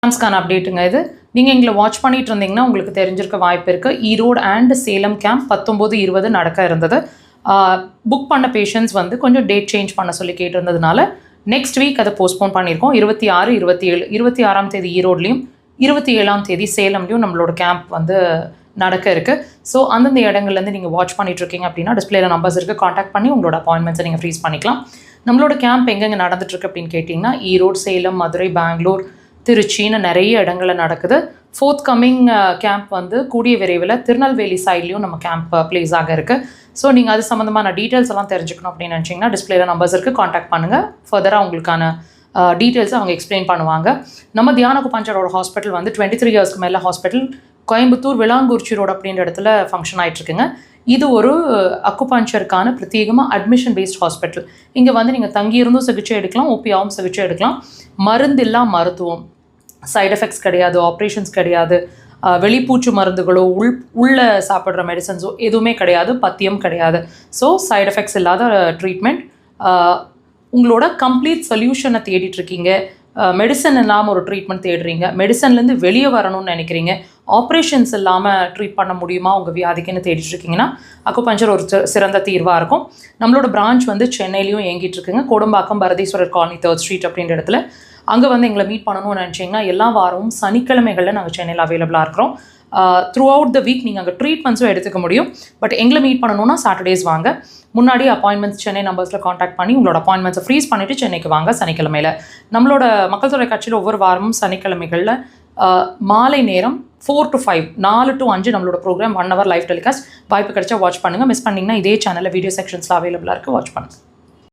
கேம்ப்ஸ்க்கான அப்டேட்டுங்க இது. நீங்கள் எங்களை வாட்ச் பண்ணிட்டு இருந்தீங்கன்னா உங்களுக்கு தெரிஞ்சிருக்க வாய்ப்பு இருக்குது. ஈரோடு அண்ட் சேலம் கேம்ப் 19-20 நடக்க இருந்தது. புக் பண்ண பேஷண்ட்ஸ் வந்து கொஞ்சம் டேட் சேஞ்ச் பண்ண சொல்லி கேட்டிருந்ததுனால நெக்ஸ்ட் வீக் அதை போஸ்ட்போன் பண்ணியிருக்கோம். 26, 27, 26ஆம் தேதி ஈரோட்லேயும் 27ஆம் தேதி சேலம்லேயும் நம்மளோட கேம்ப் வந்து நடக்க இருக்குது. ஸோ அந்தந்த இடங்கள்லேருந்து நீங்கள் வாட்ச் பண்ணிட்டுருக்கீங்க அப்படின்னா டிஸ்பிளேல நம்பர்ஸ் இருக்குது, காண்டாக்ட் பண்ணி உங்களோட அப்பாயின்மெண்ட்ஸை நீங்கள் ஃப்ரீஸ் பண்ணிக்கலாம். நம்மளோட கேம்ப் எங்கெங்கே நடந்துட்டுருக்கு அப்படின்னு கேட்டிங்கன்னா ஈரோடு, சேலம், மதுரை, பெங்களூர், திருச்சின்னு நிறைய இடங்களில் நடக்குது. ஃபோர்த் கம்மிங் கேம்ப் வந்து கூடிய விரைவில் திருநெல்வேலி சைட்லேயும் நம்ம கேம்ப் ப்ளேஸ் ஆக இருக்குது. ஸோ நீங்கள் அது சம்மந்தமான டீட்டெயில்ஸ் எல்லாம் தெரிஞ்சுக்கணும் அப்படின்னு நினச்சிங்கன்னா டிஸ்பிளேல நம்பர்ஸ் இருக்குது, காண்டாக்ட் பண்ணுங்கள். ஃபர்தராக உங்களுக்கான டீட்டெயில்ஸை அவங்க எக்ஸ்பிளைன் பண்ணுவாங்க. நம்ம தியான குபாஞ்சரோட ஹாஸ்பிட்டல் வந்து 23 இயர்ஸ்க்கு மேலே ஹாஸ்பிட்டல் கோயம்புத்தூர் விளாங்குறிச்சி ரோடு அப்படின்ற இடத்துல ஃபங்க்ஷன் ஆகிட்டுருக்குங்க. இது ஒரு அக்குபஞ்சருக்கான பிரத்யேகமாக அட்மிஷன் பேஸ்ட் ஹாஸ்பிட்டல். இங்கே வந்து நீங்கள் தங்கியிருந்தும் சிகிச்சை எடுக்கலாம், ஓபியாவும் சிகிச்சை எடுக்கலாம். மருந்தில்லா மருத்துவம், சைடு எஃபெக்ட்ஸ் கிடையாது, ஆப்ரேஷன்ஸ் கிடையாது, வெளிப்பூச்சு மருந்துகளோ உள்ள சாப்பிட்ற மெடிசன்ஸோ எதுவுமே கிடையாது, பத்தியம் கிடையாது. ஸோ சைடு எஃபெக்ட்ஸ் இல்லாத ட்ரீட்மெண்ட். உங்களோட கம்ப்ளீட் சொல்யூஷனை தேடிட்டுருக்கீங்க, மெடிசன் இல்லாமல் ஒரு ட்ரீட்மெண்ட் தேடுறீங்க, மெடிசன்லேருந்து வெளியே வரணும்னு நினைக்கிறீங்க, ஆப்ரேஷன்ஸ் இல்லாமல் ட்ரீட் பண்ண முடியுமா உங்கள் வியாதிக்குன்னு தேடிட்டுருக்கீங்கன்னா அக்குபஞ்சர் ஒரு சிறந்த தீர்வாக இருக்கும். நம்மளோட பிரான்ச் வந்து சென்னையிலையும் இயங்கிட்டு இருக்குங்க. Kodambakkam Bharatheeswarar colony 3rd street அப்படின்ற இடத்துல. அங்கே வந்து எங்களை மீட் பண்ணணும்னு நினச்சிங்கன்னா எல்லா வாரமும் சனிக்கிழமைகளில் நாங்கள் சென்னையில் அவைலபிளாக இருக்கிறோம். த்ரூ அவுட் த வீக் நீங்கள் அங்கே ட்ரீட்மெண்ட்ஸும் எடுத்துக்க முடியும். பட் எங்களை மீட் பண்ணணுன்னா சாட்டர்டேஸ் வாங்க. முன்னாடி அப்பாயின்மெண்ட்ஸ் சென்னை நம்பர்ஸில் காண்டாக்ட் பண்ணி உங்களோட அப்பாயின்மெண்ட்ஸை ஃப்ரீஸ் பண்ணிவிட்டு சென்னைக்கு வாங்க சனிக்கிழமையில். நம்மளோட மக்கள் தொலைக்காட்சியில் ஒவ்வொரு வாரமும் சனிக்கிழமைகளில் மாலை நேரம் 4 to 5, 4 to 5 நம்மளோட ப்ரோக்ராம் 1 hour லைவ் டெலிகாஸ்ட். வாய்ப்பு கிடைச்சா வாட்ச் பண்ணுங்கள். மிஸ் பண்ணிங்கன்னா இதே சேனலில் வீடியோ செக்ஷன்ஸில் அவைலபிளாக இருக்குது, வாட்ச் பண்ணுங்கள்.